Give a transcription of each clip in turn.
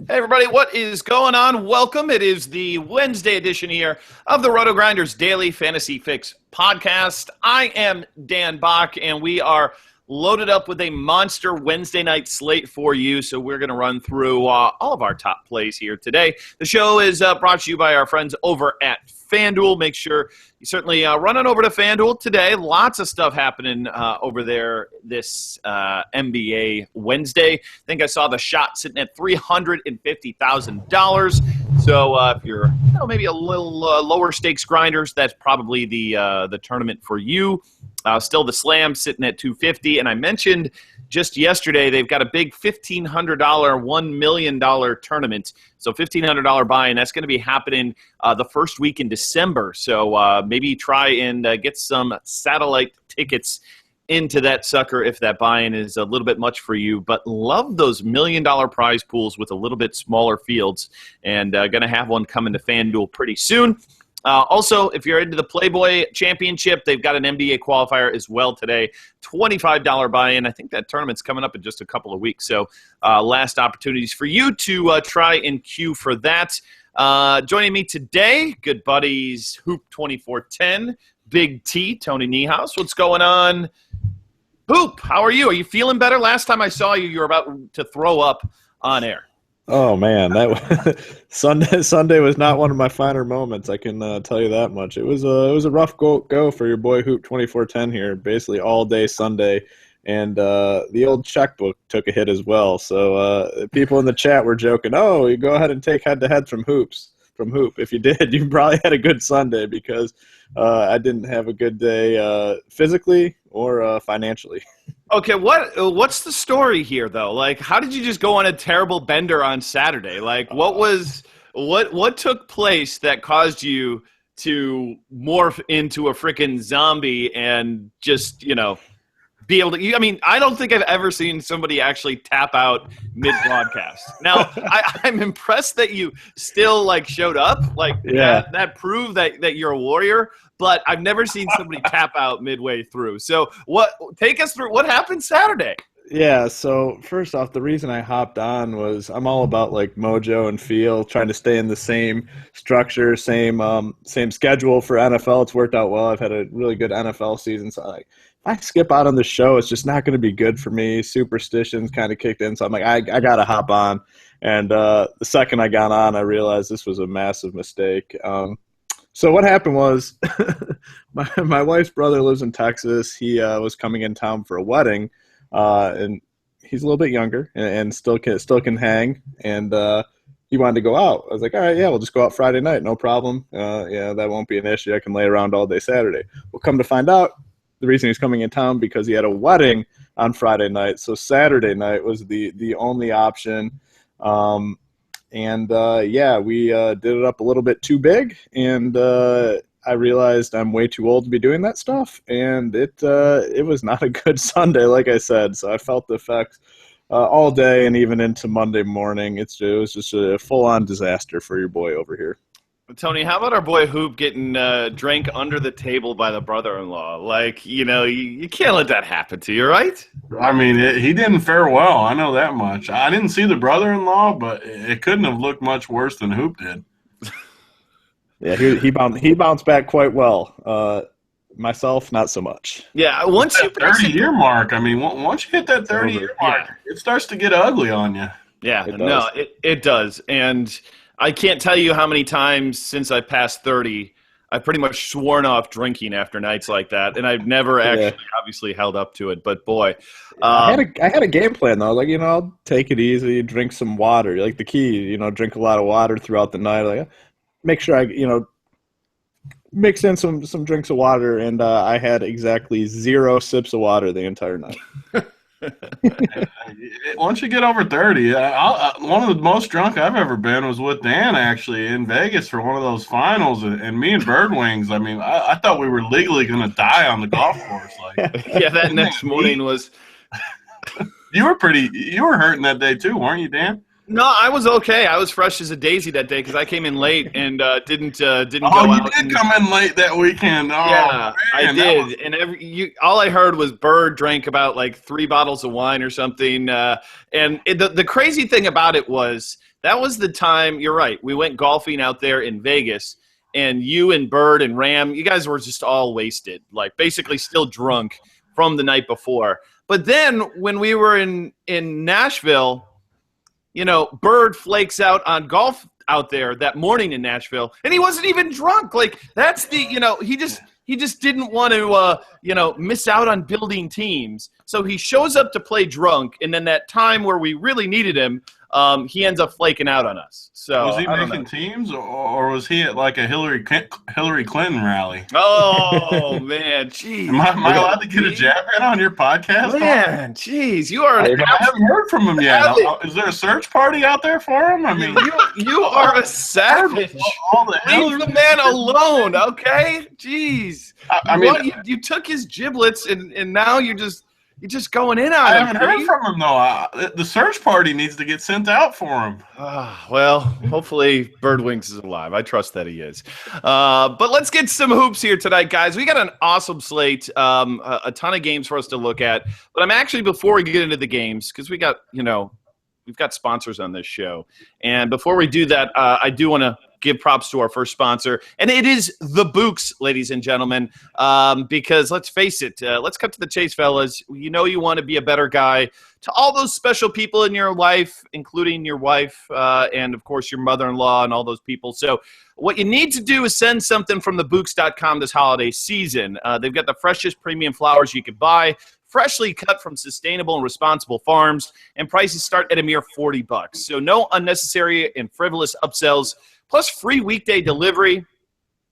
Hey, everybody, what is going on? Welcome. It is the Wednesday edition here of the Roto Grinders Daily Fantasy Fix podcast. I am Dan Bach, and we are loaded up with a monster Wednesday night slate for you. So we're going to run through all of our top plays here today. The show is brought to you by our friends over at FanDuel. Make sure you certainly run on over to FanDuel today. Lots of stuff happening over there this NBA Wednesday. I think I saw the shot sitting at $350,000. So if you're maybe a little lower stakes grinders, that's probably the tournament for you. Still the slam sitting at $250. And I mentioned just yesterday they've got a big $1,500, $1 million tournament. So $1,500 buy-in. That's going to be happening the first week in December. So maybe try and get some satellite tickets into that sucker if that buy-in is a little bit much for you. But love those $1 million prize pools with a little bit smaller fields. And going to have one coming to FanDuel pretty soon. Also, if you're into the Playboy Championship, they've got an NBA qualifier as well today. $25 buy-in. I think that tournament's coming up in just a couple of weeks. So last opportunities for you to try and queue for that. Joining me today, good buddies, Hoop 2410, Big T, Tony Niehaus. What's going on? Hoop, how are you? Are you feeling better? Last time I saw you, you were about to throw up on air. Oh man, that Sunday was not one of my finer moments. I can tell you that much. It was a rough go for your boy Hoop 2410 here. Basically all day Sunday, and the old checkbook took a hit as well. So people in the chat were joking. Oh, you go ahead and take head to head from Hoop. If you did, you probably had a good Sunday because I didn't have a good day physically or financially. Okay, what's the story here though? Like, how did you just go on a terrible bender on Saturday? Like, what took place that caused you to morph into a freaking zombie and just, be able to? I mean, I don't think I've ever seen somebody actually tap out mid-broadcast. Now, I'm impressed that you still showed up. That proved that you're a warrior. But I've never seen somebody tap out midway through. So take us through what happened Saturday. Yeah, so first off, the reason I hopped on was I'm all about mojo and feel, trying to stay in the same structure, same schedule for NFL. It's worked out well. I've had a really good NFL season. So if I skip out on the show, it's just not going to be good for me. Superstitions kind of kicked in. So I'm like, I got to hop on. And the second I got on, I realized this was a massive mistake. So what happened was my wife's brother lives in Texas. He was coming in town for a wedding, and he's a little bit younger and still can hang. And he wanted to go out. I was like, all right, yeah, we'll just go out Friday night, no problem. Yeah, that won't be an issue. I can lay around all day Saturday. Well, come to find out, the reason he's coming in town because he had a wedding on Friday night. So Saturday night was the only option. We did it up a little bit too big, and I realized I'm way too old to be doing that stuff, and it was not a good Sunday, like I said. So I felt the effects all day and even into Monday morning. It was just a full-on disaster for your boy over here. Tony, how about our boy Hoop getting drank under the table by the brother-in-law? You can't let that happen to you, right? I mean, he didn't fare well. I know that much. I didn't see the brother-in-law, but it couldn't have looked much worse than Hoop did. Yeah, he bounced back quite well. Myself, not so much. Yeah, once you 30-year mark. I mean, once you hit that 30-year mark, it starts to get ugly on you. Yeah, it does. And I can't tell you how many times since I passed 30, I've pretty much sworn off drinking after nights like that, and I've never actually obviously held up to it. But boy, I had a game plan though. I'll take it easy, drink some water. The key, drink a lot of water throughout the night. Make sure I, mix in some drinks of water, and I had exactly 0 sips of water the entire night. Once you get over 30, one of the most drunk I've ever been was with Dan, actually, in Vegas for one of those finals, and me and Birdwings. I mean, I thought we were legally going to die on the golf course. Yeah, that next morning was. You were hurting that day too, weren't you, Dan? No, I was okay. I was fresh as a daisy that day because I came in late and didn't go Oh, you out. did come in late that weekend. Oh, Yeah, I man, did. And all I heard was Bird drank about like 3 bottles of wine or something. The crazy thing about it was that was the time. You're right. We went golfing out there in Vegas, and you and Bird and Ram, you guys were just all wasted, like basically still drunk from the night before. But then when we were in Nashville, Bird flakes out on golf out there that morning in Nashville, and he wasn't even drunk. Like that's he just didn't want to miss out on building teams. So he shows up to play drunk, and then that time where we really needed him, he ends up flaking out on us. So was he making teams, or was he at like a Hillary Clinton rally? Oh man, jeez. Am I allowed to get a jab in on your podcast? Man, jeez, you are. I haven't heard from him yet. Is there a search party out there for him? I mean, you are a savage. Leave the man alone, okay? Jeez. I mean, you took his giblets, and now you're just going in on him. I haven't heard from him though. The search party needs to get sent out for him. Well, hopefully Birdwings is alive. I trust that he is. But let's get some hoops here tonight, guys. We got an awesome slate, a ton of games for us to look at. But I'm actually, before we get into the games, because we've got sponsors on this show, and before we do that, I do want to give props to our first sponsor, and it is the Books, ladies and gentlemen, because let's face it, let's cut to the chase, fellas. You want to be a better guy to all those special people in your life, including your wife and, of course, your mother-in-law and all those people. So what you need to do is send something from thebooks.com this holiday season. They've got the freshest premium flowers you could buy, freshly cut from sustainable and responsible farms, and prices start at a mere $40. So no unnecessary and frivolous upsells, plus free weekday delivery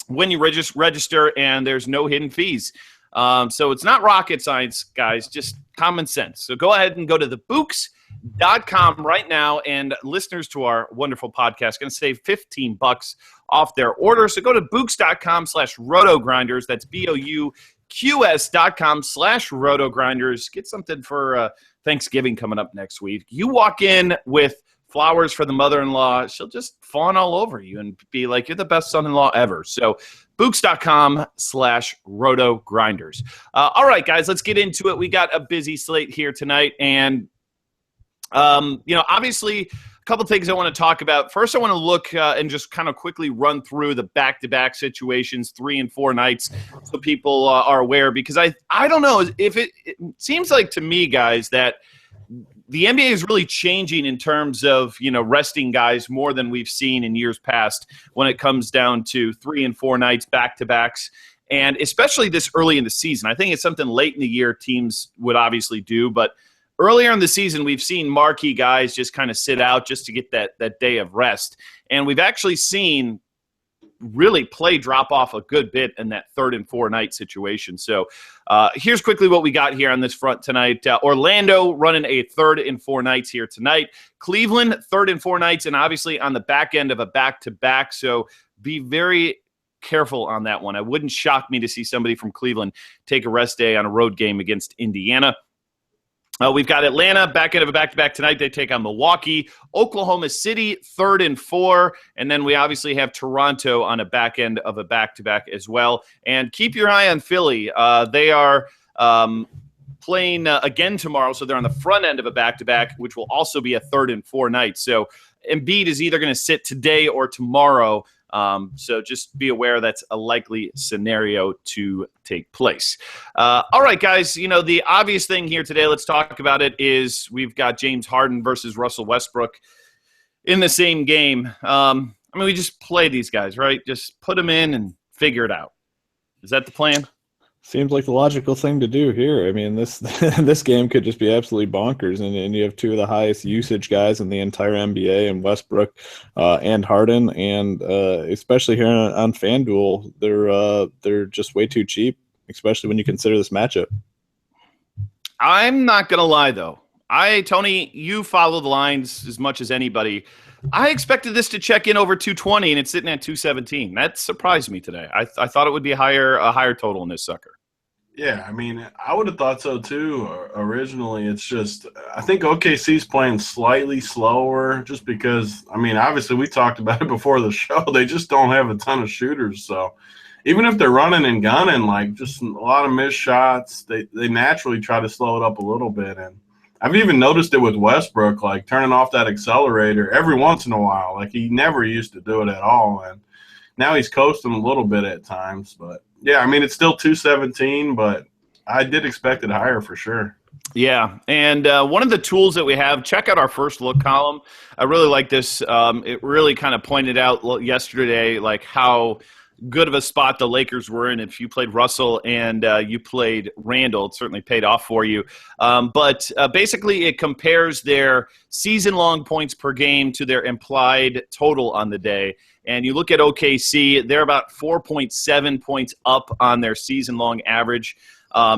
when you register, and there's no hidden fees. So it's not rocket science, guys, just common sense. So go ahead and go to thebooks.com right now, and listeners to our wonderful podcast going to save $15 off their order. So go to books.com/rotogrinders. That's BOUQS.com/rotogrinders. Get something for Thanksgiving coming up next week. You walk in with flowers for the mother-in-law, she'll just fawn all over you and be like, you're the best son-in-law ever. So books.com/rotogrinders. All right, guys, let's get into it. We got a busy slate here tonight. And, obviously a couple things I want to talk about. First, I want to look and just kind of quickly run through the back-to-back situations, 3 and 4 nights, so people are aware, because I don't know if it seems like to me, guys, that the NBA is really changing in terms of, resting guys more than we've seen in years past when it comes down to 3 and 4 nights back-to-backs, and especially this early in the season. I think it's something late in the year teams would obviously do, but earlier in the season we've seen marquee guys just kind of sit out just to get that day of rest, and we've actually seen really play drop off a good bit in that 3rd and 4 night situation. So here's quickly what we got here on this front tonight. Orlando running a 3rd and 4 nights here tonight. Cleveland, 3rd and 4 nights, and obviously on the back end of a back-to-back. So be very careful on that one. It wouldn't shock me to see somebody from Cleveland take a rest day on a road game against Indiana. We've got Atlanta, back end of a back-to-back tonight. They take on Milwaukee. Oklahoma City, 3rd and 4. And then we obviously have Toronto on a back end of a back-to-back as well. And keep your eye on Philly. They are playing again tomorrow, so they're on the front end of a back-to-back, which will also be a 3rd and 4 night. So Embiid is either going to sit today or tomorrow. So just be aware that's a likely scenario to take place. All right, guys, the obvious thing here today, let's talk about it, is we've got James Harden versus Russell Westbrook in the same game. We just play these guys, right? Just put them in and figure it out. Is that the plan? Seems like the logical thing to do here. I mean, this this game could just be absolutely bonkers, and you have two of the highest usage guys in the entire NBA, and Westbrook and Harden, and especially here on FanDuel, they're just way too cheap, especially when you consider this matchup. I'm not gonna lie though. Tony, you follow the lines as much as anybody. I expected this to check in over 220, and it's sitting at 217. That surprised me today. I thought it would be a higher total in this sucker. Yeah, I mean, I would have thought so too. Originally, it's just I think OKC's playing slightly slower, just because. I mean, obviously we talked about it before the show. They just don't have a ton of shooters, so even if they're running and gunning, like just a lot of missed shots, they naturally try to slow it up a little bit. And I've even noticed it with Westbrook, like turning off that accelerator every once in a while. Like he never used to do it at all, and now he's coasting a little bit at times. But yeah, I mean, it's still 217, but I did expect it higher for sure. Yeah, and one of the tools that we have, check out our first look column. I really like this. It really kind of pointed out yesterday, like how good of a spot the Lakers were in. If you played Russell and you played Randall, it certainly paid off for you. But basically, it compares their season-long points per game to their implied total on the day. And you look at OKC, they're about 4.7 points up on their season-long average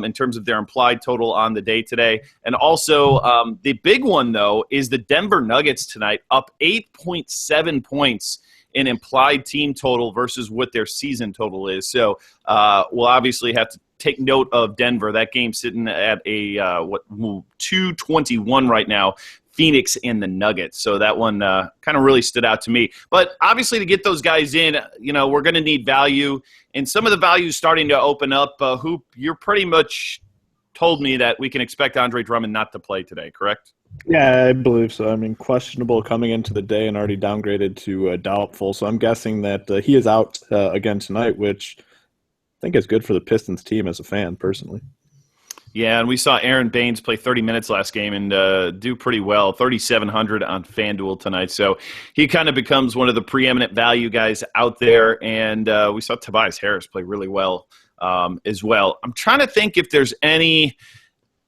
in terms of their implied total on the day today. And also, the big one, though, is the Denver Nuggets tonight, up 8.7 points in implied team total versus what their season total is. So we'll obviously have to take note of Denver. That game's sitting at a 221 right now. Phoenix and the Nuggets. So that one kind of really stood out to me. But obviously to get those guys in, we're going to need value. And some of the value is starting to open up. Hoop, you're pretty much told me that we can expect Andre Drummond not to play today, correct? Yeah, I believe so. I mean, questionable coming into the day and already downgraded to doubtful. So I'm guessing that he is out again tonight, which I think is good for the Pistons team as a fan, personally. Yeah, and we saw Aaron Baines play 30 minutes last game and do pretty well, 3,700 on FanDuel tonight. So he kind of becomes one of the preeminent value guys out there. And we saw Tobias Harris play really well as well. I'm trying to think if there's any –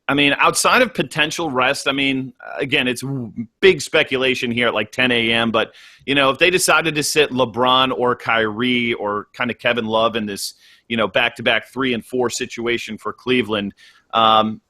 I mean, outside of potential rest, I mean, again, it's big speculation here at like 10 a.m. But, if they decided to sit LeBron or Kyrie or kind of Kevin Love in this, back-to-back 3 and 4 situation for Cleveland,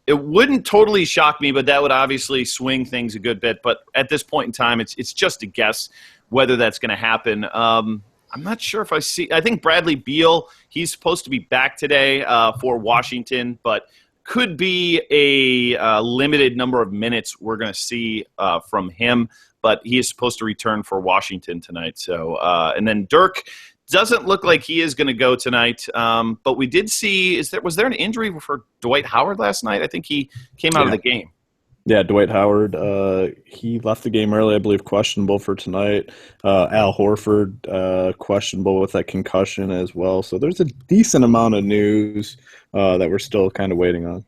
it wouldn't totally shock me, but that would obviously swing things a good bit. But at this point in time, it's just a guess whether that's going to happen. I'm not sure if I think Bradley Beal, he's supposed to be back today for Washington, but could be a limited number of minutes we're going to see from him, but he is supposed to return for Washington tonight. So, and then Dirk doesn't look like he is going to go tonight, but we did see, was there an injury for Dwight Howard last night? I think he came out of the game. Yeah, Dwight Howard, he left the game early, I believe, questionable for tonight. Al Horford, questionable with that concussion as well. So there's a decent amount of news that we're still kind of waiting on.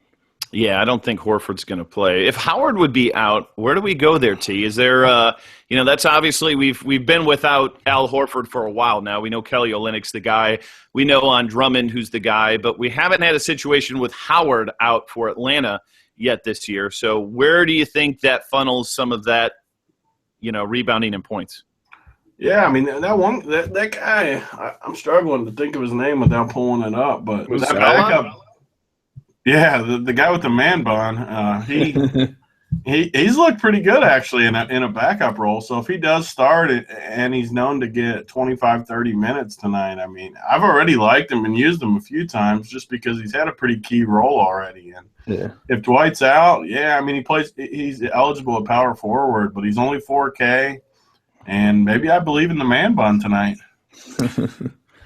Yeah, I don't think Horford's going to play. If Howard would be out, where do we go there, T? Is there, that's obviously we've been without Al Horford for a while now. We know Kelly Olynyk's the guy. We know on Drummond who's the guy, but we haven't had a situation with Howard out for Atlanta yet this year. So where do you think that funnels some of that, rebounding and points? Yeah, I mean that guy. I'm struggling to think of his name without pulling it up, but Was that Salah? backup. Yeah, the guy with the man bun. He's looked pretty good actually in a backup role. So if he does start it and he's known to get 25, 30 minutes tonight, I mean, I've already liked him and used him a few times just because he's had a pretty key role already. And if Dwight's out, yeah, I mean he's eligible at power forward, but he's only 4K, and maybe I believe in the man bun tonight.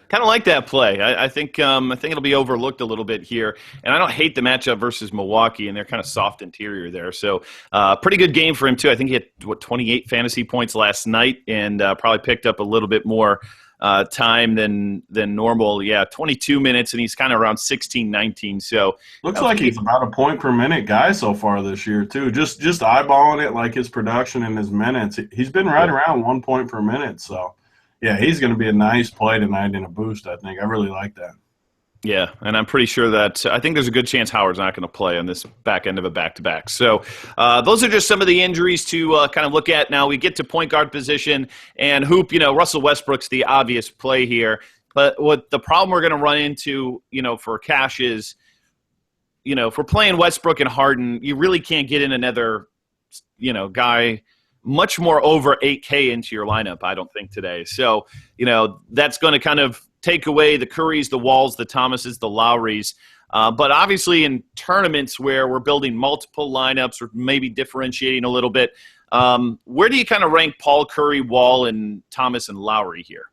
Kind of like that play. I think it'll be overlooked a little bit here. And I don't hate the matchup versus Milwaukee, and they're kind of soft interior there. So pretty good game for him, too. I think he had, 28 fantasy points last night and probably picked up a little bit more time than normal. Yeah, 22 minutes, and he's kind of around 16, 19. So looks like he's about a point per minute guy so far this year, too. Just eyeballing it, like his production and his minutes, he's been right around 1 point per minute. So yeah, he's going to be a nice play tonight in a boost, I think. I really like that. Yeah, and I'm pretty sure that I think there's a good chance Howard's not going to play on this back end of a back-to-back. So those are just some of the injuries to kind of look at. Now we get to point guard position, and Hoop, Russell Westbrook's the obvious play here. But what the problem we're going to run into, for Cash is, if we're playing Westbrook and Harden, you really can't get in another, guy much more over 8K into your lineup, I don't think, today. So, that's going to kind of take away the Currys, the Walls, the Thomases, the Lowrys. But obviously in tournaments where we're building multiple lineups or maybe differentiating a little bit, where do you kind of rank Paul, Curry, Wall, and Thomas and Lowry here?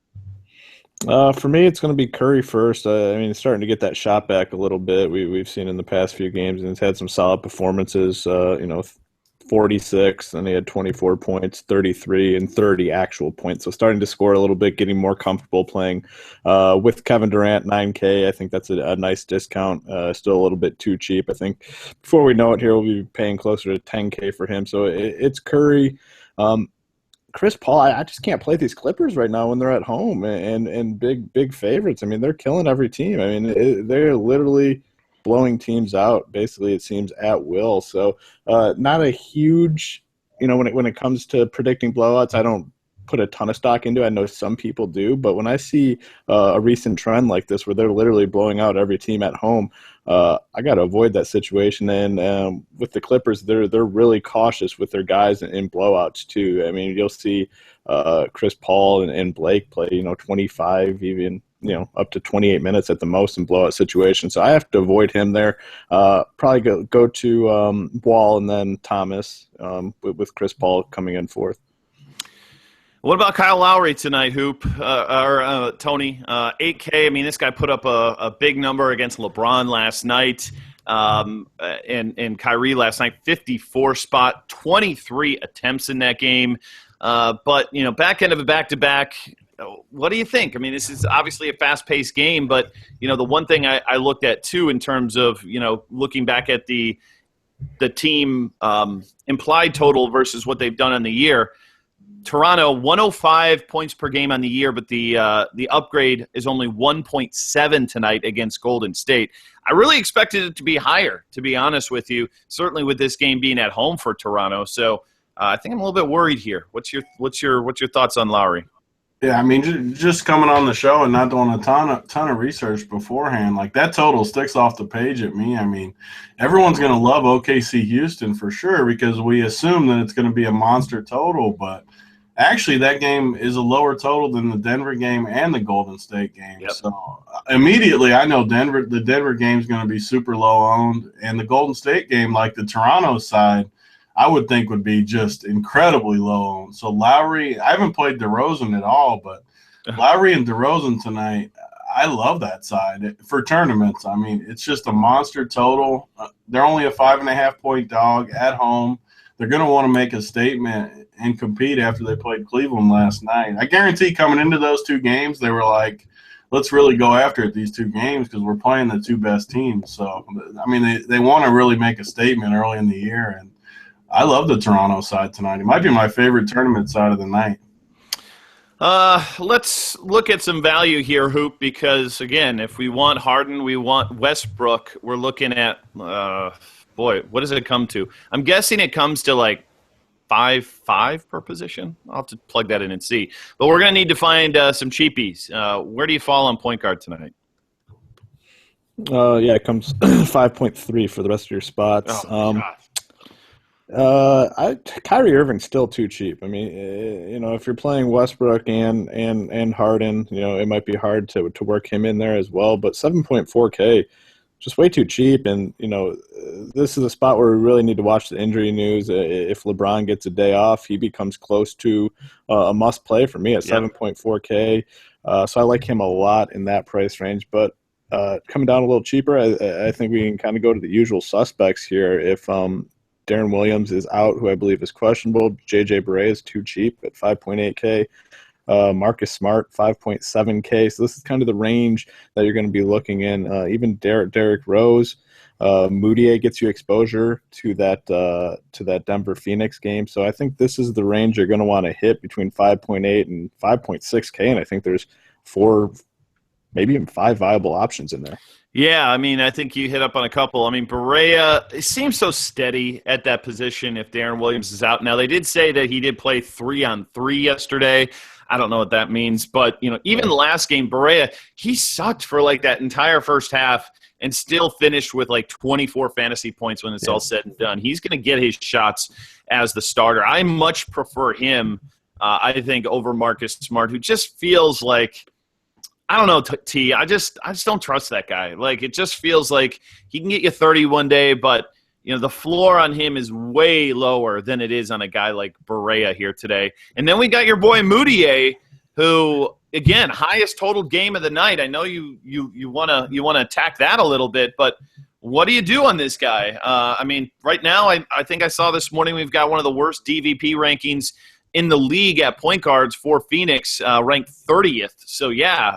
For me, it's going to be Curry first. I mean, it's starting to get that shot back a little bit. We've seen in the past few games, and he's had some solid performances. 46, and he had 24 points, 33, and 30 actual points. So starting to score a little bit, getting more comfortable playing with Kevin Durant, 9K. I think that's a nice discount. Still a little bit too cheap. I think before we know it here, we'll be paying closer to 10K for him. So it's Curry. Chris Paul, I just can't play these Clippers right now when they're at home and big favorites. I mean, they're killing every team. I mean, they're literally blowing teams out, basically, it seems, at will. So not a huge, when it comes to predicting blowouts, I don't put a ton of stock into it. I know some people do, but when I see a recent trend like this where they're literally blowing out every team at home, I got to avoid that situation. And with the Clippers, they're really cautious with their guys in blowouts too. I mean, you'll see Chris Paul and Blake play, 25, even up to 28 minutes at the most in blowout situations. So I have to avoid him there. Probably go to Wall and then Thomas with Chris Paul coming in fourth. What about Kyle Lowry tonight, Hoop, or Tony? 8K. I mean, this guy put up a big number against LeBron last night, and Kyrie last night. 54 spot, 23 attempts in that game. But back end of a back-to-back. What do you think? I mean, this is obviously a fast-paced game, but the one thing I looked at too in terms of looking back at the team implied total versus what they've done on the year. Toronto 105 points per game on the year, but the upgrade is only 1.7 tonight against Golden State. I really expected it to be higher, to be honest with you. Certainly with this game being at home for Toronto, so I think I'm a little bit worried here. What's your thoughts on Lowry? Yeah, I mean, just coming on the show and not doing a ton of research beforehand, like that total sticks off the page at me. I mean, everyone's going to love OKC Houston for sure because we assume that it's going to be a monster total, but actually that game is a lower total than the Denver game and the Golden State game. Yep. So immediately I know the Denver game is going to be super low owned, and the Golden State game, like the Toronto side, I would think would be just incredibly low owned. So Lowry, I haven't played DeRozan at all, but Lowry and DeRozan tonight, I love that side for tournaments. I mean, it's just a monster total. They're only a 5.5 point dog at home. They're going to want to make a statement and compete after they played Cleveland last night. I guarantee coming into those two games, they were like, let's really go after it these two games because we're playing the two best teams. So, I mean, they want to really make a statement early in the year, and I love the Toronto side tonight. It might be my favorite tournament side of the night. Let's look at some value here, Hoop, because, again, if we want Harden, we want Westbrook. We're looking at, what does it come to? I'm guessing it comes to like 5.5 per position. I'll have to plug that in and see. But we're going to need to find some cheapies. Where do you fall on point guard tonight? It comes 5.3 for the rest of your spots. Oh, gosh. Kyrie Irving's still too cheap. I mean, if you're playing Westbrook and Harden, it might be hard to work him in there as well. But 7.4K, just way too cheap. And this is a spot where we really need to watch the injury news. If LeBron gets a day off, he becomes close to a must play for me at 7.4K. So I like him a lot in that price range. But coming down a little cheaper, I think we can kind of go to the usual suspects here. If Darren Williams is out, who I believe is questionable. J.J. Barea is too cheap at 5.8K. Marcus Smart, 5.7K. So this is kind of the range that you're going to be looking in. Even Derrick Rose, Moutier gets you exposure to that Denver Phoenix game. So I think this is the range you're going to want to hit between 5.8 and 5.6K. And I think there's 4, maybe even 5 viable options in there. Yeah, I mean, I think you hit up on a couple. I mean, Barea, it seems so steady at that position if Darren Williams is out. Now, they did say that he did play 3-on-3 yesterday. I don't know what that means. But, even the last game, Barea, he sucked for like that entire first half and still finished with like 24 fantasy points when it's all said and done. He's going to get his shots as the starter. I much prefer him, I think, over Marcus Smart, who just feels like – I don't know, T. I just don't trust that guy. Like, it just feels like he can get you 30 one day, but the floor on him is way lower than it is on a guy like Barea here today. And then we got your boy Moutier, who, again, highest total game of the night. I know you wanna attack that a little bit, but what do you do on this guy? I mean, right now, I think I saw this morning we've got one of the worst DVP rankings in the league at point guards for Phoenix, ranked 30th. So, yeah,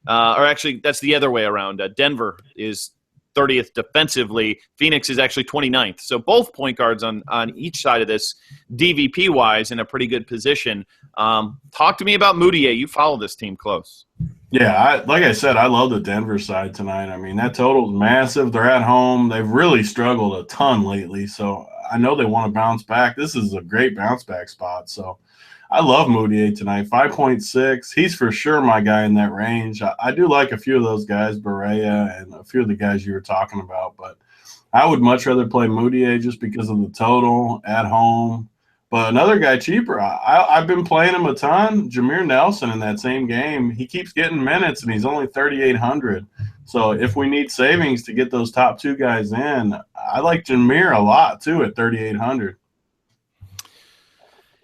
or actually, that's the other way around. Denver is 30th defensively. Phoenix is actually 29th. So both point guards on each side of this, DVP-wise, in a pretty good position. Talk to me about Moutier. You follow this team close. Yeah, like I said, I love the Denver side tonight. I mean, that total's massive. They're at home. They've really struggled a ton lately, so I know they want to bounce back. This is a great bounce back spot. So I love Moutier tonight. 5.6. He's for sure my guy in that range. I do like a few of those guys, Barea and a few of the guys you were talking about, but I would much rather play Moutier just because of the total at home. But another guy cheaper, I've been playing him a ton, Jameer Nelson in that same game. He keeps getting minutes, and he's only 3,800. So if we need savings to get those top two guys in, I like Jameer a lot too at 3,800.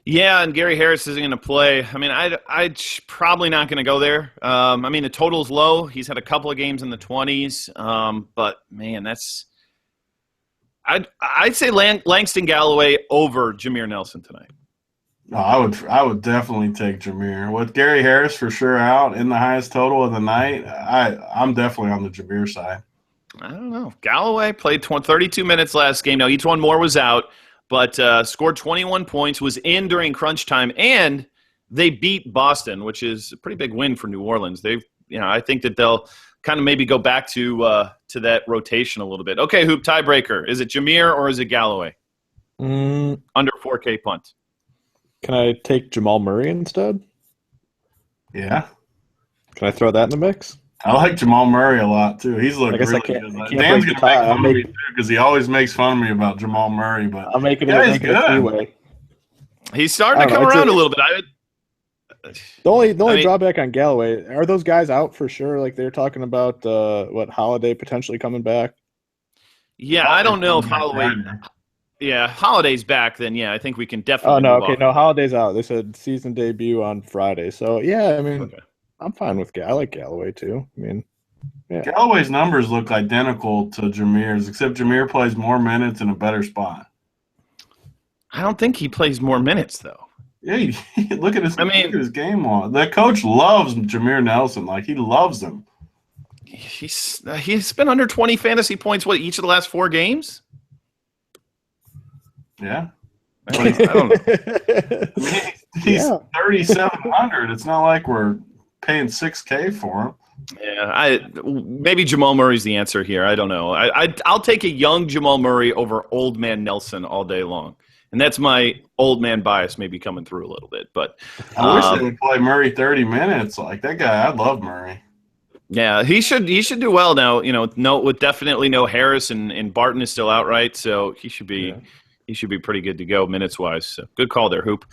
Yeah, and Gary Harris isn't going to play. I mean, I'd probably not going to go there. I mean, the total's low. He's had a couple of games in the 20s. But, man, I'd say Langston Galloway over Jameer Nelson tonight. No, I would definitely take Jameer. With Gary Harris for sure out in the highest total of the night, I'm definitely on the Jameer side. I don't know. Galloway played 32 minutes last game. Now, each one more was out, but scored 21 points, was in during crunch time, and they beat Boston, which is a pretty big win for New Orleans. I think that they'll kind of maybe go back to that rotation a little bit. Okay, Hoop, tiebreaker. Is it Jameer or is it Galloway? Under 4K punt. Can I take Jamal Murray instead? Yeah. Can I throw that in the mix? I like Jamal Murray a lot, too. He's looking really good. Dan's going to make fun of me, too, because he always makes fun of me about Jamal Murray. But I'll make it a three-way. He's starting to come around a little bit. The only drawback on Galloway, are those guys out for sure? Like they're talking about Holiday potentially coming back? Yeah, I don't know if Holiday's back, then yeah, I think we can definitely no, Holiday's out. They said season debut on Friday. So yeah, I mean I'm fine with I like Galloway too. I mean, yeah. Galloway's numbers look identical to Jameer's, except Jameer plays more minutes in a better spot. I don't think he plays more minutes though. Yeah, look at his game log. That coach loves Jameer Nelson. Like, he loves him. He's been under 20 fantasy points, each of the last 4 games? Yeah. I don't know. He's 3,700. It's not like we're paying $6K for him. Yeah, maybe Jamal Murray's the answer here. I don't know. I'll take a young Jamal Murray over old man Nelson all day long. And that's my old man bias maybe coming through a little bit. But I wish they would play Murray 30 minutes. Like that guy, I love Murray. Yeah, he should do well now. With definitely no Harris and Barton is still out, right? So he should be pretty good to go minutes wise. So good call there, Hoop.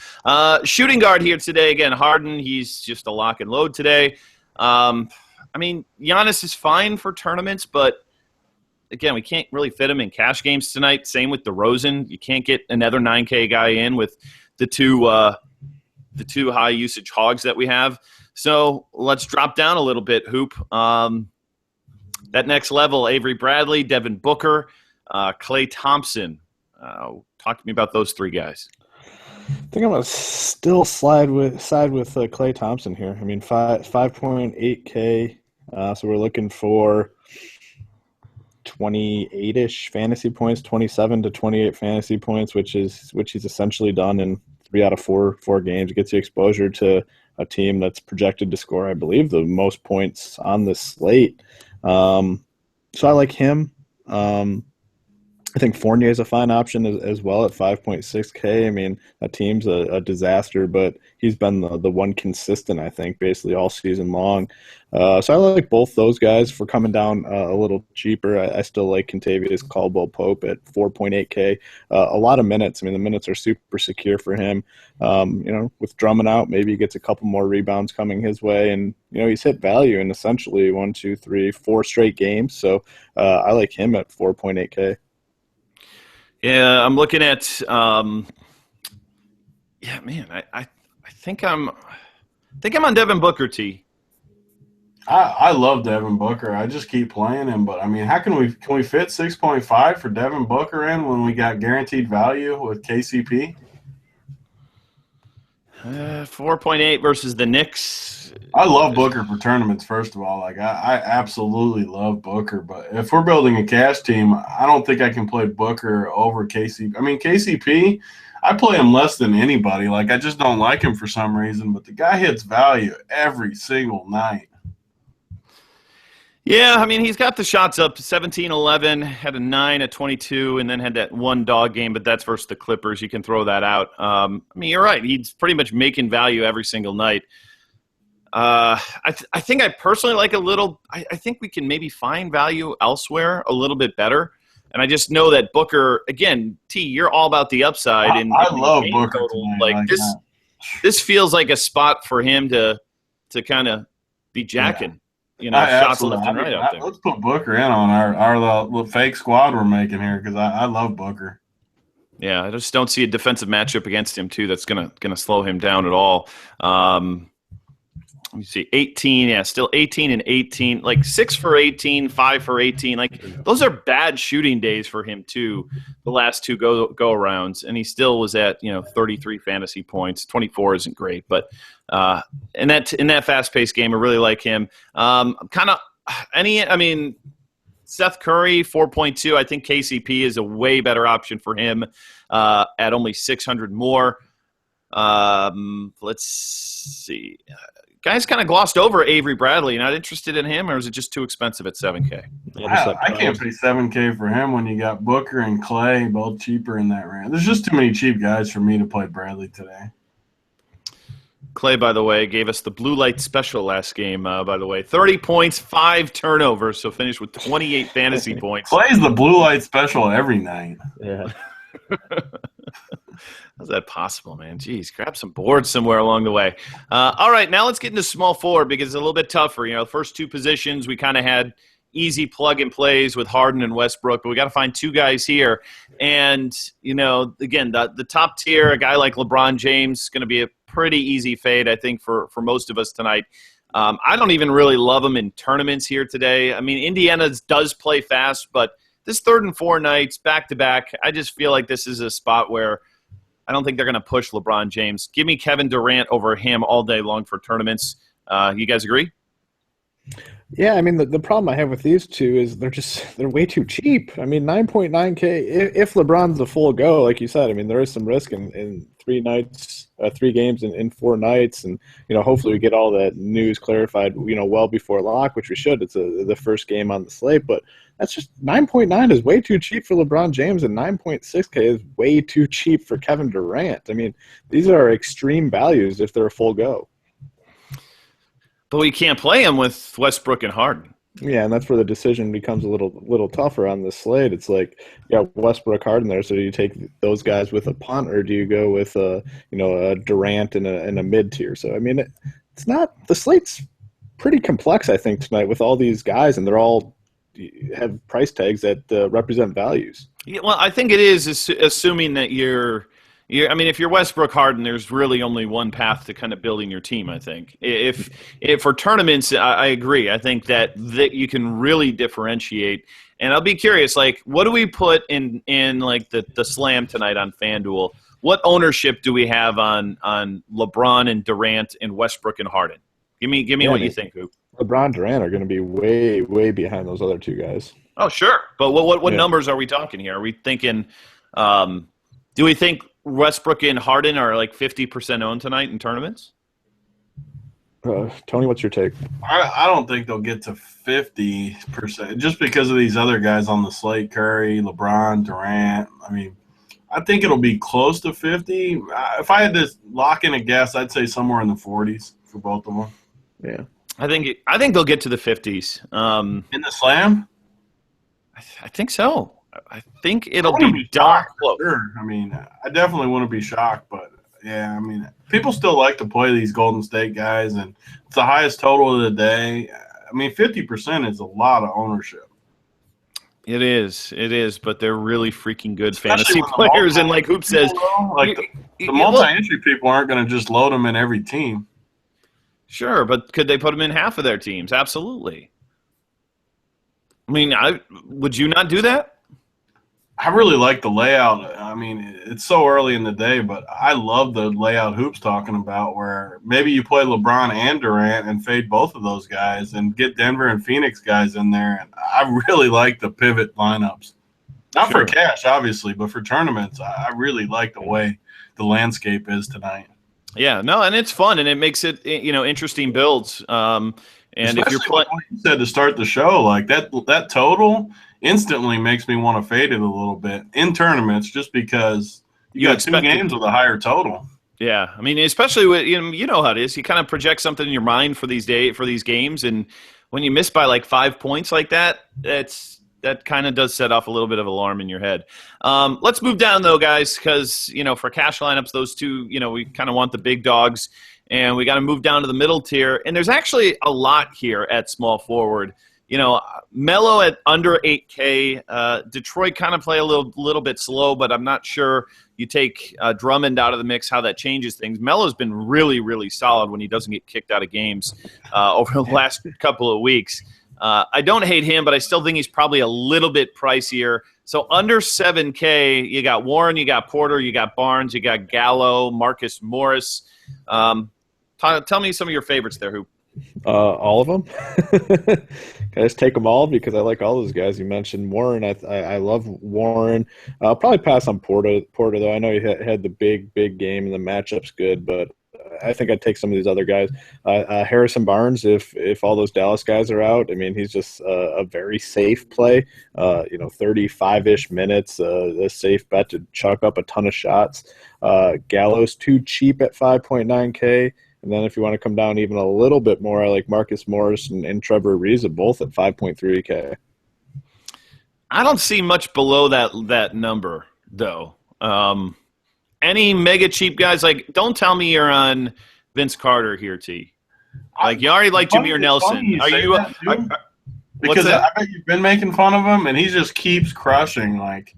Shooting guard here today again. Harden, he's just a lock and load today. I mean, Giannis is fine for tournaments, but again, we can't really fit him in cash games tonight. Same with DeRozan. You can't get another 9K guy in with the two high usage hogs that we have. So let's drop down a little bit, Hoop. That next level, Avery Bradley, Devin Booker, Klay Thompson. Talk to me about those 3 guys. I think I'm gonna still side with Klay Thompson here. I mean, 5.8K. So we're looking for 28-ish fantasy points, 27 to 28 fantasy points, which he's essentially done in 3 out of 4 games. It gets you exposure to a team that's projected to score, I believe, the most points on the slate. So I like him. I think Fournier is a fine option as well at 5.6K. I mean, that team's a disaster, but he's been the one consistent, I think, basically all season long. So I like both those guys. For coming down a little cheaper, I still like Contavious Caldwell-Pope at 4.8K. A lot of minutes. I mean, the minutes are super secure for him. With Drummond out, maybe he gets a couple more rebounds coming his way. And, he's hit value in essentially 1, 2, 3, 4 straight games. So I like him at 4.8K. Yeah, I'm looking at. I think I'm on Devin Booker. I love Devin Booker. I just keep playing him, but I mean, how can we fit 6.5 for Devin Booker in when we got guaranteed value with KCP? 4.8 versus the Knicks. I love Booker for tournaments. First of all, like I absolutely love Booker, but if we're building a cash team, I don't think I can play Booker over KCP. I mean, KCP, I play him less than anybody. Like I just don't like him for some reason, but the guy hits value every single night. Yeah, I mean, he's got the shots up 17-11, had a 9 at 22, and then had that one dog game, but that's versus the Clippers. You can throw that out. I mean, you're right. He's pretty much making value every single night. I think I personally like a little – I think we can maybe find value elsewhere a little bit better. And I just know that Booker – again, T, you're all about the upside. I love Booker today, like this feels like a spot for him to kind of be jacking. Yeah. Shots left and right out there. Let's put Booker in on our little fake squad we're making here because I love Booker. Yeah, I just don't see a defensive matchup against him too that's gonna slow him down at all. Let me see, 18, yeah, still 18 and 18, like 6 for 18, 5 for 18. Like those are bad shooting days for him too. The last two go arounds, and he still was at 33 fantasy points. 24 isn't great, but in that fast paced game, I really like him. Seth Curry 4.2. I think KCP is a way better option for him at only 600 more. Let's see. Guys kind of glossed over Avery Bradley. Not interested in him, or is it just too expensive at 7K? I can't pay 7K for him when you got Booker and Clay both cheaper in that range. There's just too many cheap guys for me to play Bradley today. Clay, by the way, gave us the blue light special last game, by the way. 30 points, 5 turnovers, so finished with 28 fantasy points. Clay's the blue light special every night. Yeah. How's that possible, man? Jeez, grab some boards somewhere along the way. All right, now let's get into small forward because it's a little bit tougher. The first two positions we kind of had easy plug-and-plays with Harden and Westbrook, but we got to find two guys here. And, again, the top tier, a guy like LeBron James is going to be a pretty easy fade, I think, for most of us tonight. I don't even really love him in tournaments here today. I mean, Indiana does play fast, but this 3rd and 4 nights, back-to-back, I just feel like this is a spot where I don't think they're going to push LeBron James. Give me Kevin Durant over him all day long for tournaments. You guys agree? Yeah, I mean, the problem I have with these two is they're way too cheap. I mean, 9.9K, if LeBron's a full go, like you said, I mean, there is some risk in 3 games in 4 nights. And, hopefully we get all that news clarified, well before lock, which we should. It's the first game on the slate. But that's just 9.9 is way too cheap for LeBron James, and 9.6K is way too cheap for Kevin Durant. I mean, these are extreme values if they're a full go. But we can't play him with Westbrook and Harden. Yeah, and that's where the decision becomes a little tougher on the slate. It's like, Westbrook, Harden there. So do you take those guys with a punt, or do you go with a Durant and a mid tier? So I mean, it's not, the slate's pretty complex, I think, tonight with all these guys, and they're all have price tags that represent values. Yeah, well, I think it is assuming that if you're Westbrook, Harden, there's really only one path to kind of building your team, I think. If for tournaments, I agree. I think that you can really differentiate. And I'll be curious, like, what do we put in like the slam tonight on FanDuel? What ownership do we have on LeBron and Durant and Westbrook and Harden? Give me what you think, Hoop. LeBron, Durant are going to be way, way behind those other two guys. Oh, sure. But what numbers are we talking here? Are we thinking do we think Westbrook and Harden are like 50% owned tonight in tournaments? Tony, what's your take? I don't think they'll get to 50% just because of these other guys on the slate: Curry, LeBron, Durant. I mean, I think it'll be close to 50. If I had to lock in a guess, I'd say somewhere in the 40s for both of them. Yeah, I think they'll get to the 50s. In the slam? I think so. I think it'll wouldn't be dark shocked, close. sure. I mean, I definitely wouldn't be shocked, but yeah, I mean, people still like to play these Golden State guys, and it's the highest total of the day. I mean, 50% is a lot of ownership. It is, but they're really freaking good Especially fantasy when the players. And like Hoop says, like the multi-entry people aren't going to just load them in every team. Sure, but could they put them in half of their teams? Absolutely. I mean, would you not do that? I really like the layout. I mean, it's so early in the day, but I love the layout Hoop's talking about where maybe you play LeBron and Durant and fade both of those guys and get Denver and Phoenix guys in there. And I really like the pivot lineups. Not Sure. for cash, obviously, but for tournaments, I really like the way the landscape is tonight. Yeah, no, and it's fun, and it makes it interesting builds. And Especially if you're playing, what you said to start the show, like that total instantly makes me want to fade it a little bit in tournaments, just because you got two expect it. games with a higher total. Yeah, I mean, especially with you know how it is. You kind of project something in your mind for these games, and when you miss by like 5 points like that, that kind of does set off a little bit of alarm in your head. Let's move down though, guys, because for cash lineups, those two, we kind of want the big dogs, and we got to move down to the middle tier. And there's actually a lot here at small forward. Melo at under 8K. Detroit kind of play a little bit slow, but I'm not sure you take Drummond out of the mix, how that changes things. Melo's been really, really solid when he doesn't get kicked out of games over the last couple of weeks. I don't hate him, but I still think he's probably a little bit pricier. So under 7K, you got Warren, you got Porter, you got Barnes, you got Gallo, Marcus Morris. Tell me some of your favorites there, Hoop. All of them. Can I just take them all because I like all those guys you mentioned. Warren, I love Warren. I'll probably pass on Porter though. I know he had the big game and the matchup's good, but I think I'd take some of these other guys. Harrison Barnes, if all those Dallas guys are out, I mean, he's just a very safe play. 35-ish minutes, a safe bet to chuck up a ton of shots. Gallo's too cheap at 5.9K. And then if you want to come down even a little bit more, I like Marcus Morris and Trevor Ariza both at 5.3K. I don't see much below that number, though. Any mega cheap guys, like, don't tell me you're on Vince Carter here, T. Like, you already like Jameer Nelson. Are you? Because I bet you've been making fun of him, and he just keeps crushing. Like,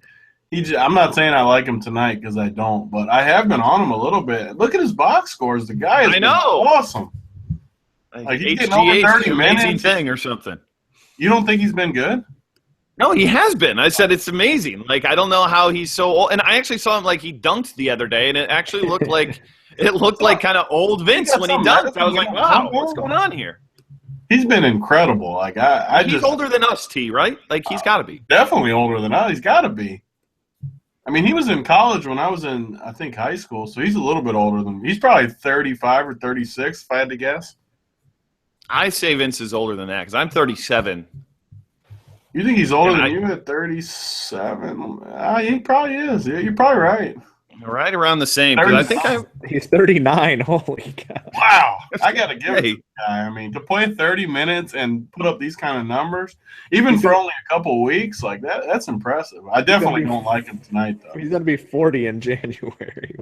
I'm not saying I like him tonight because I don't, but I have been on him a little bit. Look at his box scores. The guy is awesome. Like he's getting over 30 amazing minutes. Thing or something. You don't think he's been good? No, he has been. I said it's amazing. Like, I don't know how he's so old. And I actually saw him, like, he dunked the other day, and it actually looked like kind of old Vince when he dunked. I was like, wow, what's going on here? He's been incredible. Like, he's older than us, T, right? Like, he's got to be. Definitely older than us. He's got to be. I mean, he was in college when I was in, I think, high school, so he's a little bit older than me. He's probably 35 or 36, if I had to guess. I say Vince is older than that because I'm 37. You think he's older than you at 37? He probably is. Yeah, you're probably right. Right around the same. I think he's 39. Holy cow! Wow, I gotta give it to the guy. I mean, to play 30 minutes and put up these kind of numbers, even for only a couple of weeks, like that's impressive. I definitely don't like him tonight, though. He's gonna be 40 in January.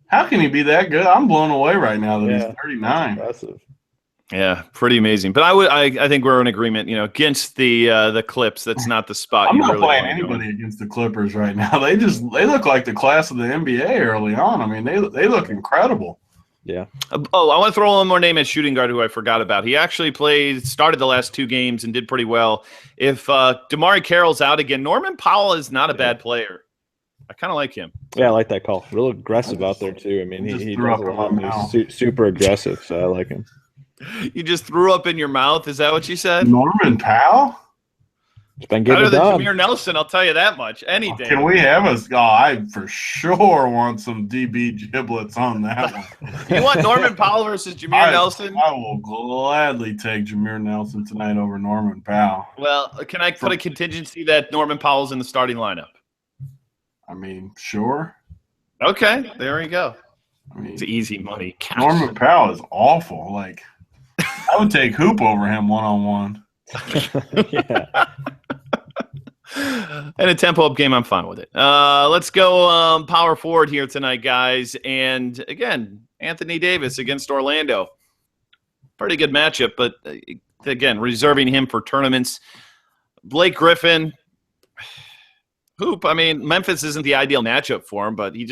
How can he be that good? I'm blown away right now that he's 39. Impressive. Yeah, pretty amazing. But I think we're in agreement. Against the Clips, that's not the spot. I'm not playing anybody against the Clippers right now. They look like the class of the NBA early on. I mean, they look incredible. Yeah. I want to throw one more name at shooting guard who I forgot about. He actually started the last two games and did pretty well. If Damari Carroll's out again, Norman Powell is not a bad player. I kind of like him. Yeah, I like that call. Real aggressive out there too. I mean, he does a lot. He's super aggressive, so I like him. You just threw up in your mouth. Is that what you said? Norman Powell? It's been getting Better it than done. Jameer Nelson, I'll tell you that much. Any day. Can we have a? Oh, I for sure want some DB giblets on that one. You want Norman Powell versus Jameer Nelson? I will gladly take Jameer Nelson tonight over Norman Powell. Well, can I put a contingency that Norman Powell's in the starting lineup? I mean, sure. Okay, there we go. I mean, It's easy money. Norman Powell is awful. Like, I would take Hoop over him one-on-one. Yeah. In a tempo-up game, I'm fine with it. Let's go power forward here tonight, guys. And, again, Anthony Davis against Orlando. Pretty good matchup, but, again, reserving him for tournaments. Blake Griffin, Hoop. I mean, Memphis isn't the ideal matchup for him, but he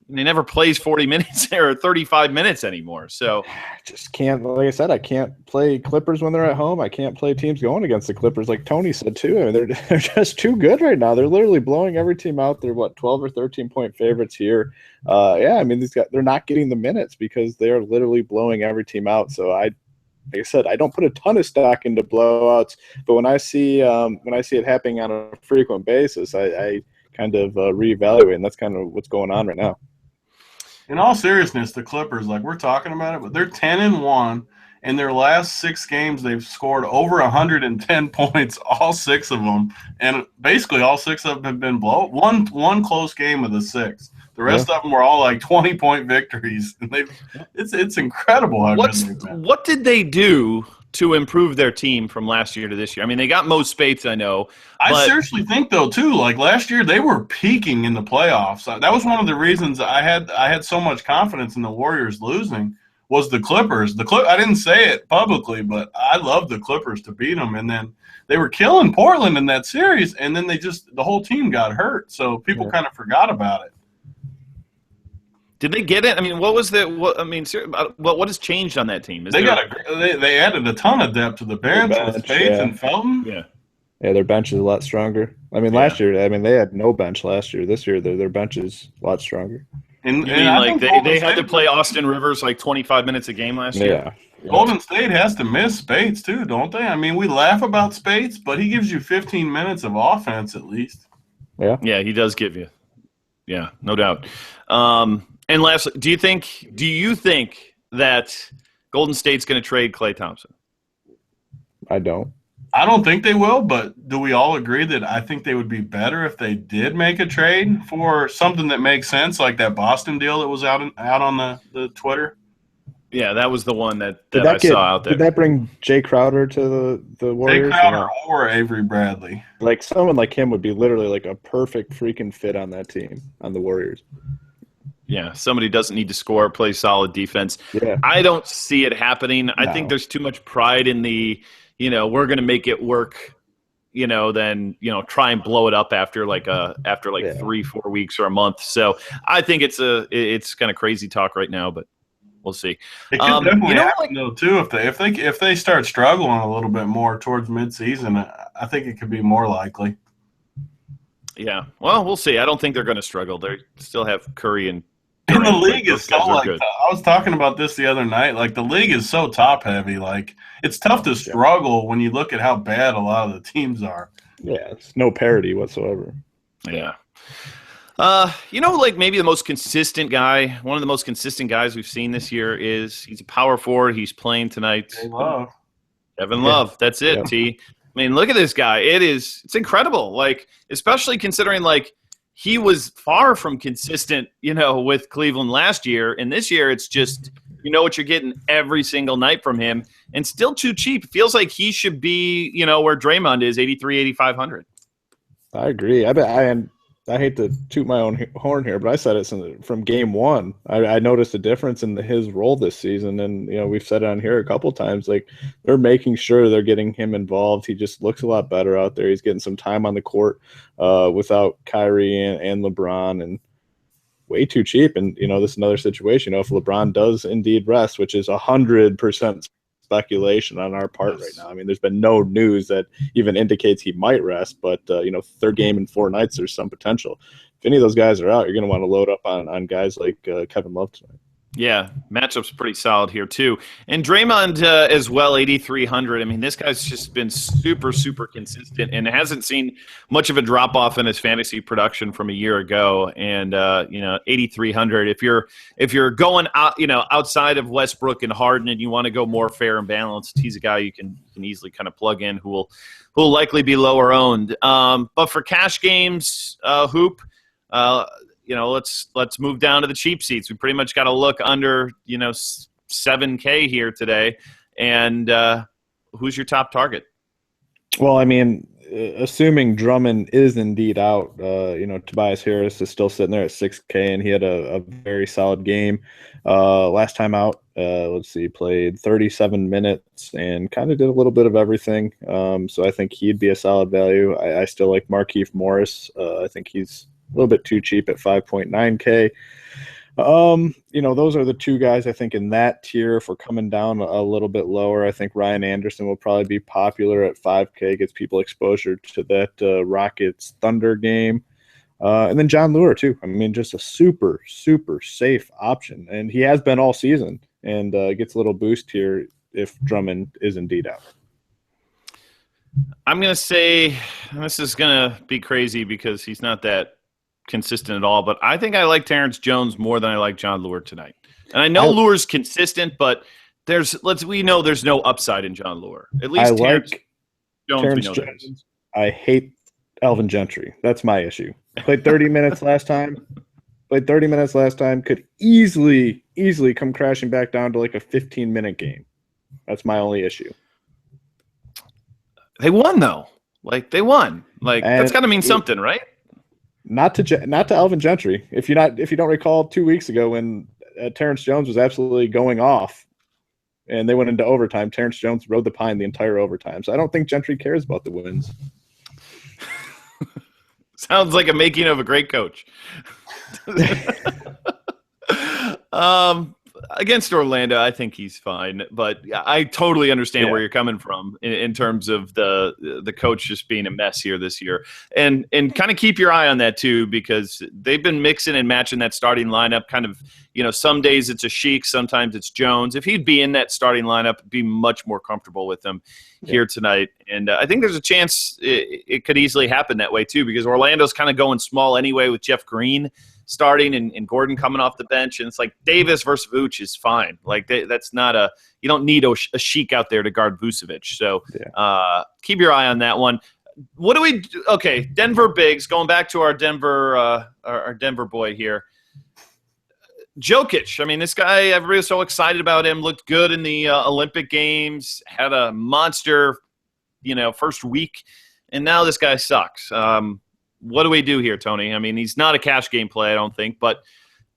never plays 40 minutes or 35 minutes anymore. So Just can't, like I said, I can't play Clippers when they're at home. I can't play teams going against the Clippers, like Tony said too. I mean, they're just too good right now. They're literally blowing every team out. They're 12 or 13-point favorites here. I mean, they're not getting the minutes because they're literally blowing every team out. So like I said, I don't put a ton of stock into blowouts, but when I see it happening on a frequent basis, I kind of reevaluate, and that's kind of what's going on right now. In all seriousness, the Clippers, like we're talking about it, but they're 10-1. In their last 6 games, they've scored over 110 points, all 6 of them, and basically all 6 of them have been blow. One close game of the 6. The rest of them were all like 20-point victories, and it's incredible how good they've been. What did they do to improve their team from last year to this year? I mean, they got Mo Spates, I know. I seriously think, though, too, like last year they were peaking in the playoffs. That was one of the reasons I had so much confidence in the Warriors losing was the Clippers. I didn't say it publicly, but I loved the Clippers to beat them. And then they were killing Portland in that series, and then the whole team got hurt. So people kind of forgot about it. Did they get it? I mean, what has changed on that team? They added a ton of depth to the bench with Spates and Felton. Yeah, their bench is a lot stronger. I mean, last year, they had no bench last year. This year, their bench is a lot stronger. And like they had to play Austin Rivers like 25 minutes a game last year? Yeah. Golden State has to miss Spates too, don't they? I mean, we laugh about Spates, but he gives you 15 minutes of offense at least. Yeah. Yeah, he does give you. Yeah, no doubt. And lastly, do you think that Golden State's going to trade Klay Thompson? I don't. I don't think they will, but do we all agree that I think they would be better if they did make a trade for something that makes sense, like that Boston deal that was out on the Twitter? Yeah, that was the one that I saw out there. Did that bring Jay Crowder to the Warriors? Jay Crowder or Avery Bradley. Like someone like him would be literally like a perfect freaking fit on that team, on the Warriors. Yeah, somebody doesn't need to score, play solid defense. Yeah. I I don't see it happening. I think there's too much pride in the, we're going to make it work, then, try and blow it up after 3-4 weeks or a month. So I think it's kind of crazy talk right now, but we'll see. It could definitely happen though too if they start struggling a little bit more towards midseason. I think it could be more likely. Yeah, well, we'll see. I don't think they're going to struggle. They still have Curry and the league is so good. I was talking about this the other night. Like the league is so top heavy. Like it's tough to struggle when you look at how bad a lot of the teams are. Yeah, it's no parity whatsoever. Yeah. Maybe the most consistent guy, one of the most consistent guys we've seen this year he's a power forward. He's playing tonight. Kevin Love. That's it, Yeah. T. I mean, look at this guy. It's incredible. Like, especially considering he was far from consistent, with Cleveland last year. And this year it's just, what you're getting every single night from him and still too cheap. It feels like he should be, where Draymond is, 83, 8,500. I agree. I hate to toot my own horn here, but I said it from game one. I noticed a difference in his role this season, and we've said it on here a couple times. Like they're making sure they're getting him involved. He just looks a lot better out there. He's getting some time on the court without Kyrie and LeBron, and way too cheap. And this is another situation. If LeBron does indeed rest, which is 100% speculation on our part right now. I mean, there's been no news that even indicates he might rest, but third game in 4 nights, there's some potential. If any of those guys are out, you're going to want to load up on guys like Kevin Love tonight. Yeah, matchup's pretty solid here too. And Draymond as well, 8,300. I mean, this guy's just been super, super consistent and hasn't seen much of a drop off in his fantasy production from a year ago. And 8,300. If you're going out, outside of Westbrook and Harden, and you want to go more fair and balanced, he's a guy you can easily kind of plug in who will likely be lower owned. But for cash games, Hoop. Let's move down to the cheap seats. We pretty much got to look under, 7K here today. And who's your top target? Well, I mean, assuming Drummond is indeed out, Tobias Harris is still sitting there at 6K, and he had a very solid game last time out. He played 37 minutes and kind of did a little bit of everything. So I think he'd be a solid value. I still like Markieff Morris. I think he's a little bit too cheap at 5.9K. Those are the two guys I think in that tier. If we're coming down a little bit lower, I think Ryan Anderson will probably be popular at 5K, gets people exposure to that Rockets Thunder game. And then John Lure too. I mean, just a super, super safe option. And he has been all season, and gets a little boost here if Drummond is indeed out. I'm going to say, this is going to be crazy because he's not that consistent at all, but I think I like Terrence Jones more than I like John Lure tonight. And I know Lure's consistent, but we know there's no upside in John Lure. At least Terrence Jones. I hate Alvin Gentry. That's my issue. Played 30 minutes last time. Could easily come crashing back down to like a 15-minute game. That's my only issue. They won though. They won. That's got to mean something, right? Not to Alvin Gentry. If you don't recall 2 weeks ago when Terrence Jones was absolutely going off, and they went into overtime, Terrence Jones rode the pine the entire overtime. So I don't think Gentry cares about the wins. Sounds like a making of a great coach. Against Orlando, I think he's fine, but I totally understand where you're coming from in terms of the coach just being a mess here this year, and kind of keep your eye on that too, because they've been mixing and matching that starting lineup. Kind of, some days it's a Sheik, sometimes it's Jones. If he'd be in that starting lineup, I'd be much more comfortable with him here tonight, and I think there's a chance it could easily happen that way too, because Orlando's kind of going small anyway with Jeff Green starting and Gordon coming off the bench, and it's like Davis versus Vooch is fine. That's not you don't need a Sheik out there to guard Vucevic. So keep your eye on that one. What do we do? Okay, Denver bigs, going back to our Denver boy here. Jokic, I mean, this guy, everybody was so excited about him, looked good in the Olympic Games, had a monster, first week, and now this guy sucks. What do we do here, Tony? I mean, he's not a cash game play, I don't think, but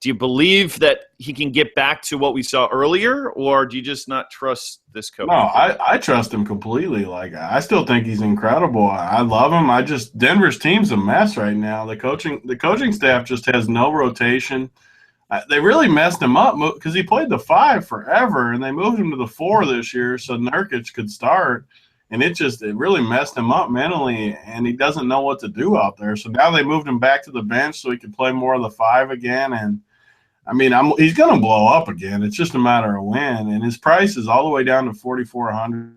do you believe that he can get back to what we saw earlier, or do you just not trust this coach? No, I trust him completely. I still think he's incredible. I love him. Denver's team's a mess right now. The coaching staff just has no rotation. They really messed him up because he played the 5 forever, and they moved him to the 4 this year so Nurkic could start. And it really messed him up mentally, and he doesn't know what to do out there. So now they moved him back to the bench so he could play more of the 5 again. And, I mean, he's going to blow up again. It's just a matter of when. And his price is all the way down to 4,400.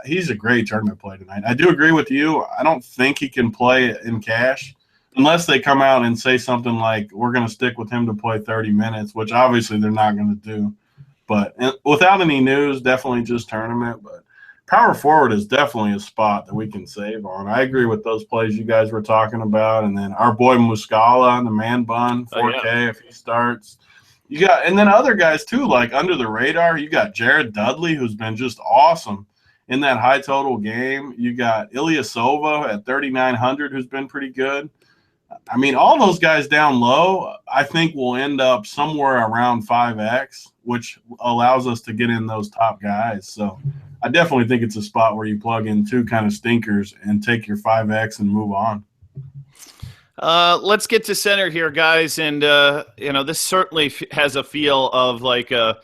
He's a great tournament play tonight. I do agree with you. I don't think he can play in cash unless they come out and say something like, we're going to stick with him to play 30 minutes, which obviously they're not going to do. But without any news, definitely just tournament. But power forward is definitely a spot that we can save on. I agree with those plays you guys were talking about. And then our boy Muscala, the man bun, 4K if he starts. And then other guys too, like under the radar. You got Jared Dudley, who's been just awesome in that high total game. You got Ilyasova at 3,900, who's been pretty good. I mean, all those guys down low, I think will end up somewhere around 5X, which allows us to get in those top guys. So I definitely think it's a spot where you plug in 2 kind of stinkers and take your 5X and move on. Let's get to center here, guys. And, this certainly has a feel of like a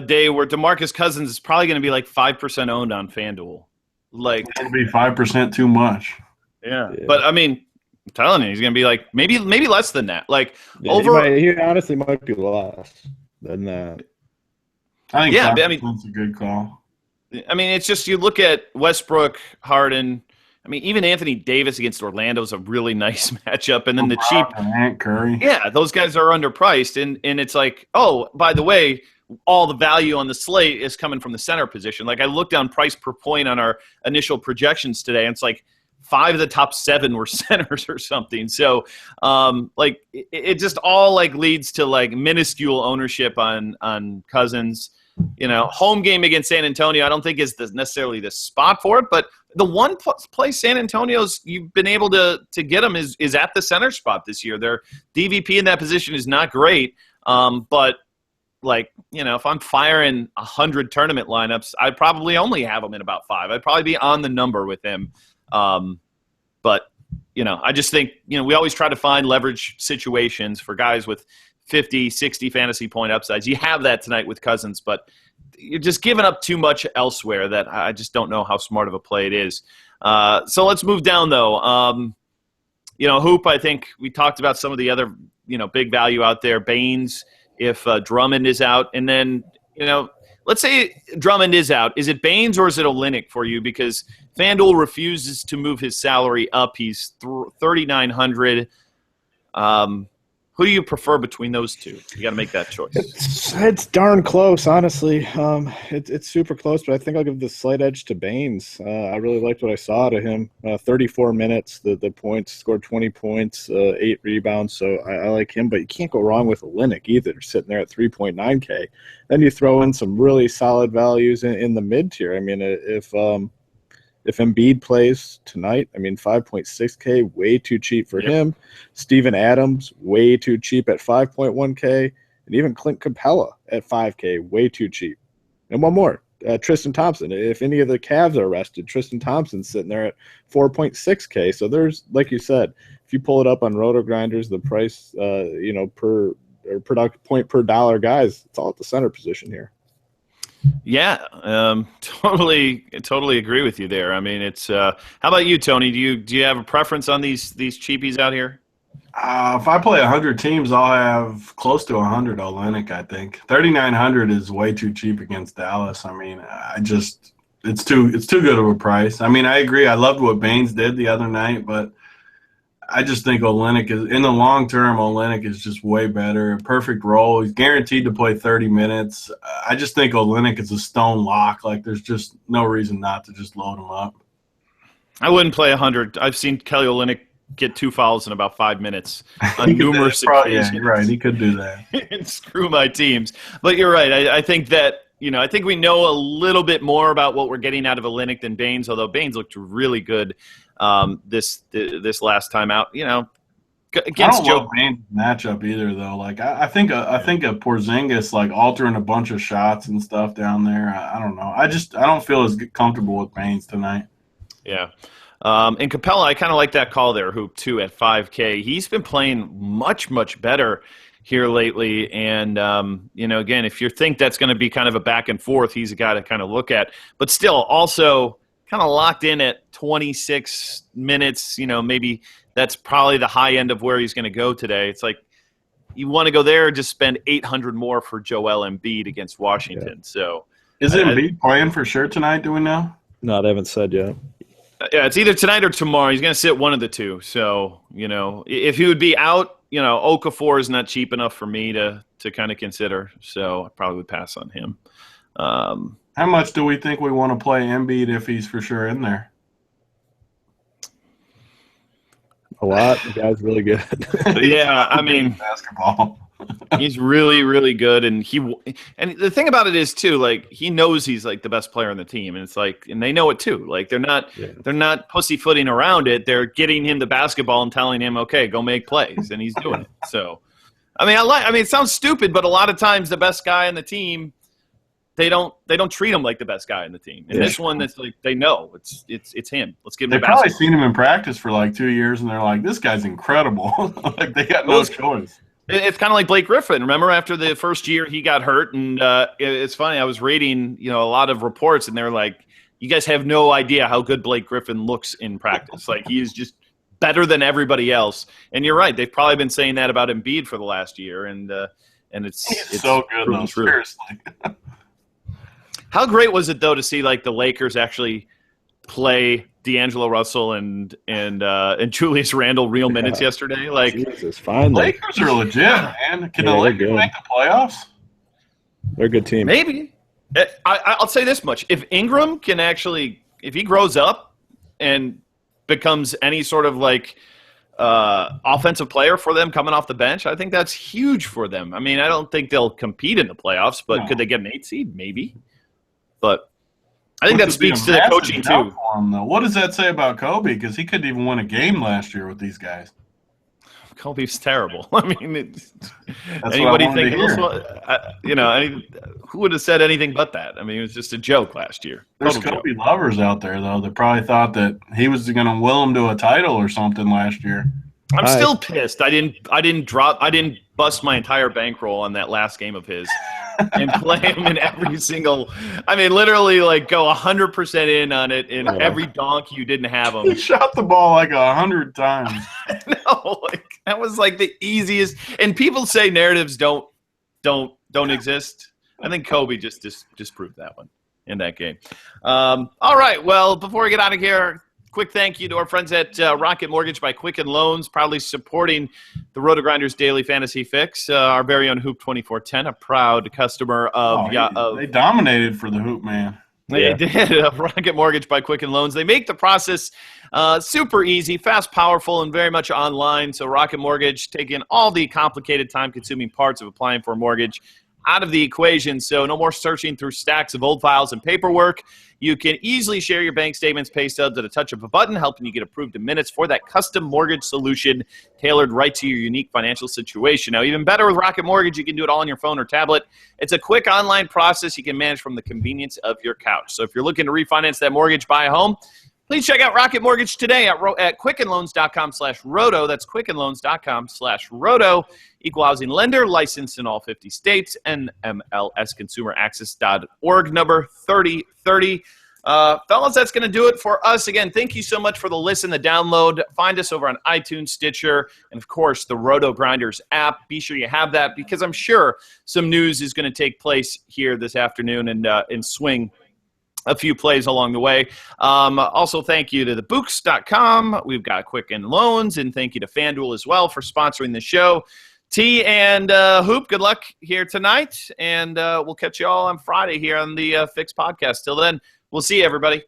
day where DeMarcus Cousins is probably going to be like 5% owned on FanDuel. It'll be 5% too much. Yeah. But, I mean, I'm telling you, he's going to be like maybe less than that. He honestly might be less. than that. I think Yeah, that's a good call. I mean, it's just you look at Westbrook, Harden. I mean, even Anthony Davis against Orlando is a really nice matchup, and then the cheap. Durant, Curry. Yeah, those guys are underpriced, and it's like, oh, by the way, all the value on the slate is coming from the center position. Like I looked down price per point on our initial projections today, and it's like 5 of the top 7 were centers or something. So, like it just all like leads to like minuscule ownership on Cousins. You know, home game against San Antonio, I don't think is necessarily the spot for it, but the one place San Antonio's you've been able to get them is at the center spot this year. Their DVP in that position is not great, but like, you know, if I'm firing 100 tournament lineups, I'd probably only have him in about 5. I'd probably be on the number with him. But, you know, I just think, you know, we always try to find leverage situations for guys with 50, 60 fantasy point upsides. You have that tonight with Cousins, but you're just giving up too much elsewhere that I just don't know how smart of a play it is. So let's move down, though. You know, Hoop, I think we talked about some of the other, you know, big value out there. Baines, if Drummond is out. And then, you know, let's say Drummond is out. Is it Baines or is it Olynyk for you? Because FanDuel refuses to move his salary up. He's $3,900. Who do you prefer between those two? You got to make that choice. It's darn close, honestly. It's super close, but I think I'll give the slight edge to Baines. I really liked what I saw out of him. 34 minutes, the points, scored 20 points, 8 rebounds, so I like him. But you can't go wrong with Olynyk either, sitting there at 3.9K. Then you throw in some really solid values in the mid-tier. I mean, if Embiid plays tonight, I mean, 5.6K, way too cheap for him. Steven Adams, way too cheap at 5.1K. And even Clint Capella at 5K, way too cheap. And one more, Tristan Thompson. If any of the Cavs are rested, Tristan Thompson's sitting there at 4.6K. So there's, like you said, if you pull it up on Roto Grinders, the price, you know, per point per dollar guys, it's all at the center position here. Yeah, totally agree with you there. I mean, it's how about you, Tony? Do you have a preference on these cheapies out here? If I play 100 teams, I'll have close to 100 Olynyk, I think. 3,900 is way too cheap against Dallas. I mean, it's too good of a price. I mean, I agree. I loved what Baines did the other night, but I just think Olynyk is, in the long term, Olynyk is just way better. Perfect role. He's guaranteed to play 30 minutes. I just think Olynyk is a stone lock. Like, there's just no reason not to just load him up. I wouldn't play 100. I've seen Kelly Olynyk get 2 fouls in about 5 minutes on numerous occasions. Yeah, you're right. He could do that. And screw my teams. But you're right. I think that, you know, I think we know a little bit more about what we're getting out of Olynyk than Baines, although Baines looked really good this last time out. You know, against I don't love Baines' matchup either, though. Like I think a Porzingis like altering a bunch of shots and stuff down there. I don't know. I don't feel as comfortable with Baines tonight. Yeah. And Capella, I kind of like that call there, Hoop, too, at 5K. He's been playing much, much better here lately. And, you know, again, if you think that's going to be kind of a back and forth, he's a guy to kind of look at. But still, also kind of locked in at 26 minutes. You know, maybe that's probably the high end of where he's going to go today. It's like you want to go there or just spend $800 more for Joel Embiid against Washington. Yeah. So is Embiid playing for sure tonight, do we know? No, they haven't said yet. Yeah, it's either tonight or tomorrow. He's going to sit one of the two. So, you know, if he would be out, you know, Okafor is not cheap enough for me to kind of consider. So I probably would pass on him. How much do we think we want to play Embiid if he's for sure in there? A lot. The guy's really good. Yeah, I mean, basketball. He's really, really good, and the thing about it is too, like he knows he's like the best player on the team, and it's like, and they know it too. Like they're not pussyfooting around it. They're getting him the basketball and telling him, okay, go make plays, and he's doing it. So, I mean, it sounds stupid, but a lot of times the best guy on the team, they don't treat him like the best guy in the team. And this one, that's like they know it's him. Let's give him. They've probably seen him in practice for like 2 years, and they're like, this guy's incredible. Like they got no choice. It's kind of like Blake Griffin. Remember, after the first year, he got hurt, and it's funny. I was reading, you know, a lot of reports, and they're like, "You guys have no idea how good Blake Griffin looks in practice. Like he is just better than everybody else." And you're right; they've probably been saying that about Embiid for the last year. And and it's so good proven though. true. Seriously. How great was it though to see like the Lakers actually play D'Angelo Russell and Julius Randle real minutes yesterday? Like, Jesus, finally. Lakers are legit, man. Can the Yeah, they're Lakers good. make the playoffs? They're a good team. maybe. I'll say this much: if Ingram can actually, if he grows up and becomes any sort of like offensive player for them coming off the bench, I think that's huge for them. I mean, I don't think they'll compete in the playoffs, but No. could they get an 8 seed? Maybe. But I think Which that would be a speaks to the massive coaching jump too. for him, though. What does that say about Kobe? Because he couldn't even win a game last year with these guys. Kobe's terrible. I mean, That's anybody what I wanted think to hear. who would have said anything but that? I mean, it was just a joke last year. There's Total joke. Kobe lovers out there, though, that probably thought that he was going to will him to a title or something last year. I'm Hi. still pissed. I didn't bust my entire bankroll on that last game of his and play him in every single. I mean, literally, like go 100% in on it in every donk you didn't have He him. shot the ball like 100 times. No, like that was like the easiest. And people say narratives don't exist. I think Kobe just proved that one in that game. All right. Well, before we get out of here, quick thank you to our friends at Rocket Mortgage by Quicken Loans, proudly supporting the Roto Grinders Daily Fantasy Fix. Our very own Hoop 2410, a proud customer of They dominated for the Hoop Man. They did. Rocket Mortgage by Quicken Loans. They make the process super easy, fast, powerful, and very much online. So Rocket Mortgage taking all the complicated, time-consuming parts of applying for a mortgage out of the equation. So no more searching through stacks of old files and paperwork. You can easily share your bank statements, pay stubs at a touch of a button, helping you get approved in minutes for that custom mortgage solution tailored right to your unique financial situation. Now, even better with Rocket Mortgage, you can do it all on your phone or tablet. It's a quick online process you can manage from the convenience of your couch. So if you're looking to refinance that mortgage, buy a home, please check out Rocket Mortgage today at quickenloans.com/roto. That's quickenloans.com/roto. Equal housing lender, licensed in all 50 states, NMLSconsumeraccess.org, number 3030. Fellas, that's going to do it for us. Again, thank you so much for the listen, the download. Find us over on iTunes, Stitcher, and, of course, the Roto Grinders app. Be sure you have that because I'm sure some news is going to take place here this afternoon and swing a few plays along the way. Also, thank you to thebooks.com. We've got Quicken Loans, and thank you to FanDuel as well for sponsoring the show. T and Hoop, good luck here tonight, and we'll catch you all on Friday here on the Fix Podcast. Till then, we'll see you, everybody.